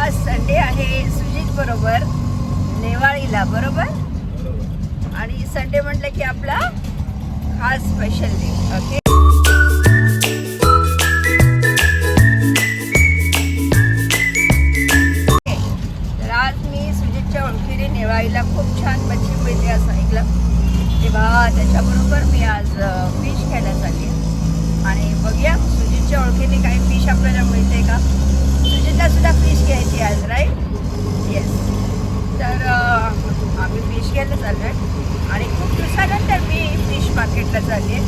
आज संडे आहे सुजित बरोबर नेवाळीला, बरोबर. आणि संडे म्हटलं की आपला खास स्पेशल डे. ओके, तर आज मी सुजितच्या ओळखीने नेवाळीला खूप छान मच्छी मिळते असं ऐकलं, तेव्हा त्याच्याबरोबर मी आज फिश खायला चालली आणि बघूया सुजितच्या ओळखीने काही फिश आपल्याला मिळते का. सुजितला सुद्धा फिश घ्यायची आज, राईट? येस. तर आम्ही फिश घ्यायला चाललो आहे आणि खूप दिवसानंतर मी फिश मार्केटला चालली आहे.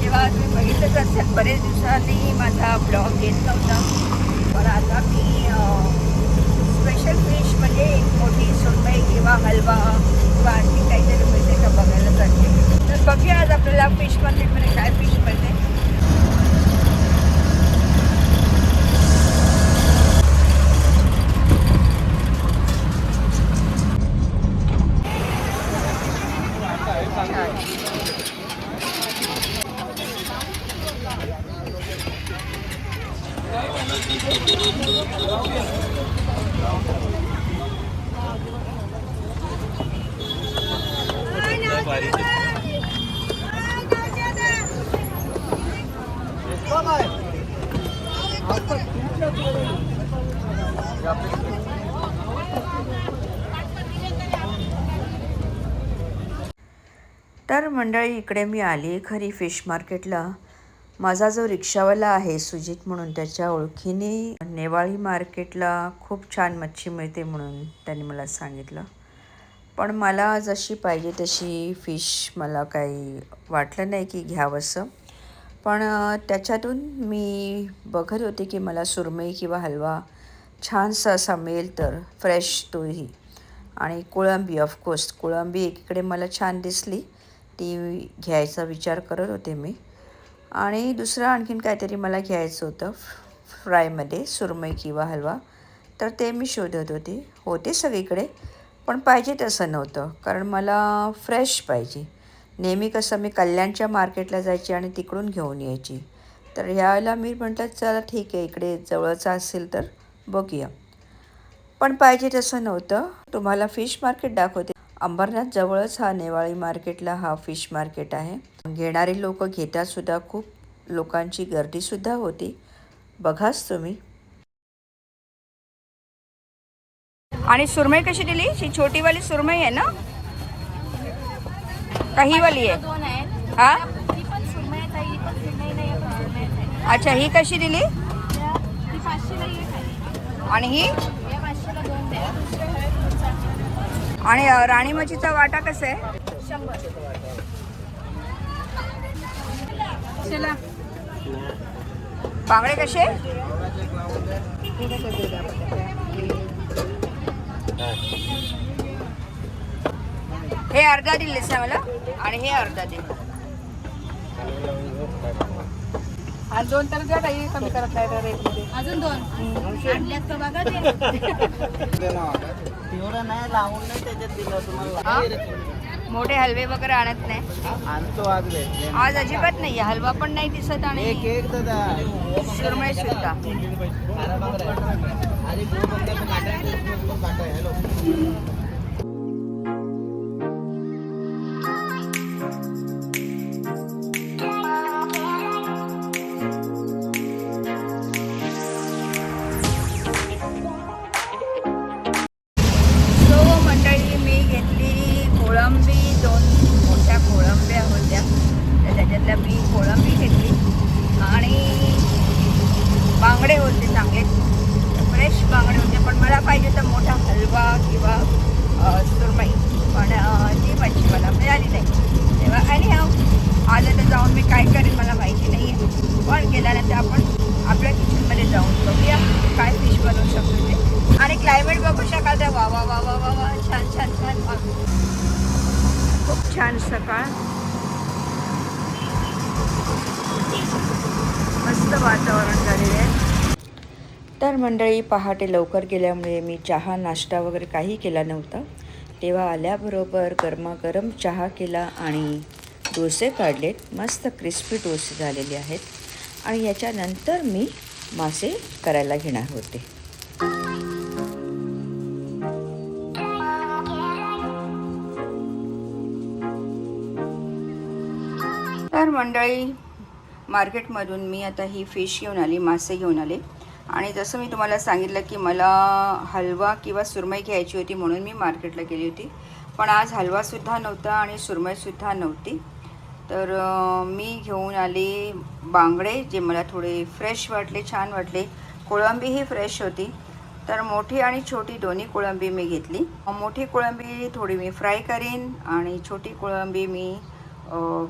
तेव्हा तुम्ही बघितलंच असेल, बरेच दिवसांनी माझा ब्लॉग येत नव्हता, पण आता मी स्पेशल फिश म्हणजे एक मोठी सुरमई किंवा हलवा किंवा आणखी काहीतरी मिळते का बघायला चालली. तर बघूया आज आपल्याला फिश मार्केटमध्ये काय फिश मिळते. तर मंडळी, इकडे मी आली खरी फिश मार्केटला. माझा जो रिक्षावाला आहे सुजित म्हणून, त्याच्या ओळखीने नेवाळी मार्केटला खूप छान मच्छी मिळते म्हणून त्यांनी मला सांगितलं. पण मला जशी पाहिजे तशी फिश मला काही वाटलं नाही की घ्यावंसं. पण त्याच्यातून मी बघत होते की मला सुरमई किंवा हलवा छानसा असा मिळेल तर, फ्रेश तोही. आणि कोळंबी, ऑफकोर्स कोळंबी एकीकडे मला छान दिसली, ती घ्यायचा विचार करत होते मी. आणि दुसरं आणखीन काहीतरी मला घ्यायचं होतं फ्रायमध्ये, सुरमई किंवा हलवा, तर ते मी शोधत होते सगळीकडे, पण पाहिजे तसं नव्हतं. कारण मला फ्रेश पाहिजे. नेहमी कसं मी कल्याणच्या मार्केटला जायची आणि तिकडून घेऊन यायची. तर ह्यावेळेला मी म्हटलं चला ठीक आहे, इकडे जवळचं असेल तर बघूया. पण पाहिजे तसं नव्हतं. तुम्हाला फिश मार्केट दाखवते. अंबरनाथ जवळच हा नेवाळी मार्केटला हा फिश मार्केट आहे. घेणारे लोक घेतातसुद्धा, खूप लोकांची गर्दीसुद्धा होती, बघाच तुम्ही. आणि सुरमई कशी दिली? ही छोटीवाली सुरमई आहे ना का ही वाली आहे? हा, अच्छा, ही कशी दिली? आणि ही? आणि राणी मच्छीचा वाटा कसा आहे? 100. बांगडे कसे? हे अर्धा दिलेस ना मला, आणि हे अर्धा दे. आणि 2 तर द्या, काही कमी करत नाही रेटमध्ये. अजून 2 आणल्यात का बघा ते. एवढं नाही लावून नाही त्याच्यात दिलं तुम्हाला. मोठे हलवे वगैरे आणत नाही. आणतो आज अजिबात नाही, हलवा पण नाही दिसत आणि एक सुरमई सुद्धा. कोळंबी 2 मोठ्या कोळंब्या होत्या, तर त्याच्यातल्या मी कोळंबी घेतली. आणि बांगडे होते चांगले, फ्रेश बांगडे होते. पण मला पाहिजे तर मोठा हलवा किंवा सुरमई, पण ती मच्छी मला मिळाली नाही. तेव्हा आणि आज आता जाऊन मी काय करेन मला माहिती नाही आहे, पण गेल्यानंतर आपण आपल्या किचनमध्ये जाऊन बघूया काय फिश बनवू शकतो ते. आणि क्लायमेट बघू शकाल तर वा वा वा वा वा वा, छान छान छान, खूप छान सकाळ, मस्त वातावरण झालेलं आहे. तर मंडळी, पहाटे लवकर गेल्यामुळे मी चहा नाश्ता वगैरे काही केला नव्हता. तेव्हा आल्याबरोबर गरमागरम चहा केला आणि डोसे काढलेत. मस्त क्रिस्पी डोसे झालेले आहेत आणि याच्यानंतर मी मासे करायला घेणार होते. मंडळी, मार्केटमधून मी आता ही फिश घेऊन आली, मासे घेऊन आले. आणि जसं मी तुम्हाला सांगितलं की मला हलवा किंवा सुरमई घ्यायची होती म्हणून मी मार्केटला गेली होती. पण आज हलवासुद्धा नव्हता आणि सुरमईसुद्धा नव्हती. तर मी घेऊन आले बांगडे, जे मला थोडे फ्रेश वाटले, छान वाटले. कोळंबीही फ्रेश होती. तर मोठी आणि छोटी दोन्ही कोळंबी मी घेतली. मोठी कोळंबी थोडी मी फ्राय करीन आणि छोटी कोळंबी मी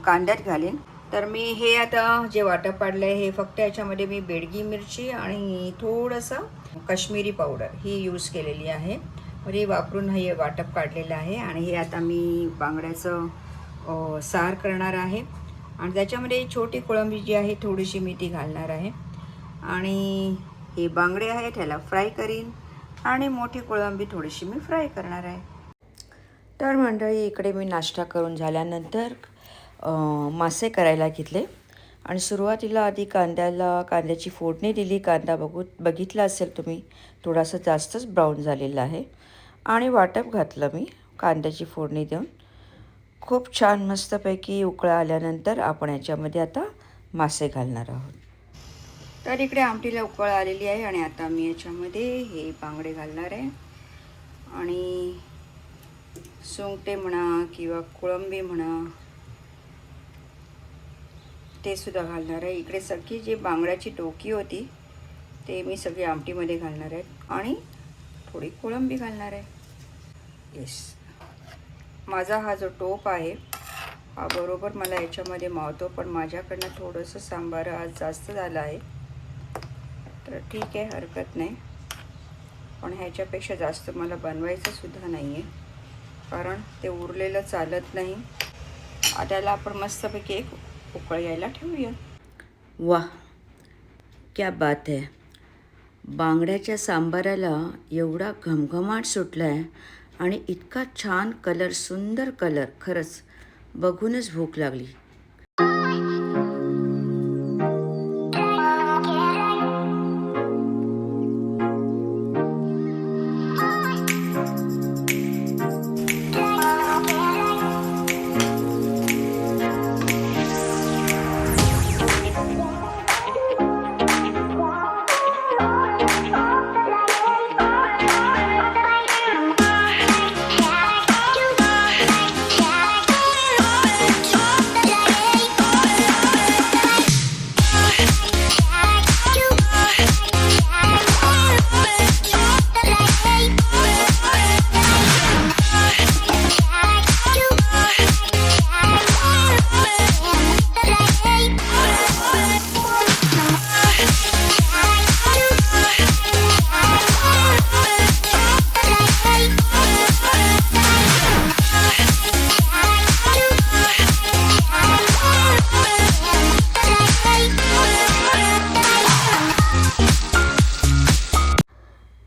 कांद्यात घालीन. तर मी हे आता जे वाटप काढलं आहे हे फक्त याच्यामध्ये मी बेडगी मिरची आणि थोडंसं काश्मीरी पावडर ही यूज केलेली आहे. म्हणजे वापरून हे वाटप काढलेलं आहे. आणि हे आता मी बांगड्याचं सार करणार आहे. आणि त्याच्यामध्ये छोटी कोळंबी जी आहे थोडीशी मी ती घालणार आहे. आणि हे बांगडे आहेत ह्याला फ्राय करीन आणि मोठी कोळंबी थोडीशी मी फ्राय करणार आहे. तर मंडळी, इकडे मी नाश्ता करून झाल्यानंतर मासे करायला घेतले. आणि सुरुवातीला आधी कांद्याची फोडणी दिली. कांदा बघितला असेल तुम्ही, थोडासा जास्तच ब्राऊन झालेला आहे. आणि वाटप घातलं मी कांद्याची फोडणी देऊन. खूप छान मस्तपैकी उकळा आल्यानंतर आपण याच्यामध्ये आता मासे घालणार आहोत. तर इकडे आमटीला उकळ आलेली आहे आणि आता मी याच्यामध्ये हे बांगडे घालणार आहे. आणि सोंगटे म्हणा किंवा कोळंबी म्हणा ते सुद्धा घालणार आहे. इकडे सगळी जी बांगड्याची डोकी होती ते मी सगळी आमटीमध्ये घालणार आहे. आणि थोडी कोळंबी घालणार आहे. येस, माझा हा जो टोप आहे हा बरोबर मला याच्यामध्ये मावतो. पण माझ्याकडनं थोडंसं सांबार आज जास्त झालं आहे. तर ठीक आहे, हरकत नाही. पण ह्याच्यापेक्षा जास्त मला बनवायचं सुद्धा नाही आहे, कारण ते उरलेलं चालत नाही. त्याला आपण मस्तपैकी एक उकळ यायला ठेवूया. वाह, क्या बात है. बांगड्याच्या सांबाराला एवढा घमघमाट सुटला आहे आणि इतका छान कलर, सुंदर कलर, खरंच बघूनच भूक लागली.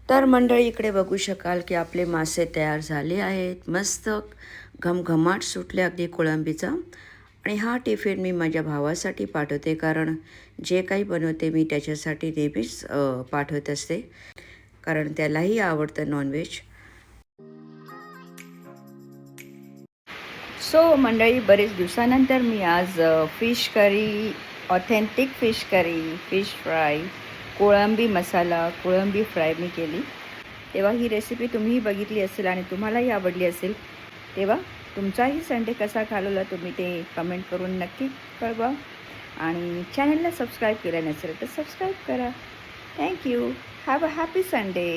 तर मंडळी, इकडे बघू शकाल की आपले मासे तयार झाले आहेत. मस्त घमघमाट सुटले अगदी कोळंबीचा. आणि हा टिफिन मी माझ्या भावासाठी पाठवते, कारण जे काही बनवते मी त्याच्यासाठी नेहमीच पाठवत असते, कारण त्यालाही आवडतं नॉनव्हेज. सो मंडळी, बरेच दिवसानंतर मी आज fish curry, authentic fish curry, fish fry, कोळंबी मसाला, कोळंबी फ्राय मी केली. तेव्हा ही रेसिपी तुम्हीही बघितली असेल आणि तुम्हालाही आवडली असेल. तेव्हा तुमचाही संडे कसा घालवला तुम्ही ते कमेंट करून नक्की कळवा. आणि चॅनलला सबस्क्राईब केलं नसेल तर सबस्क्राईब करा. Thank you. Have a happy Sunday.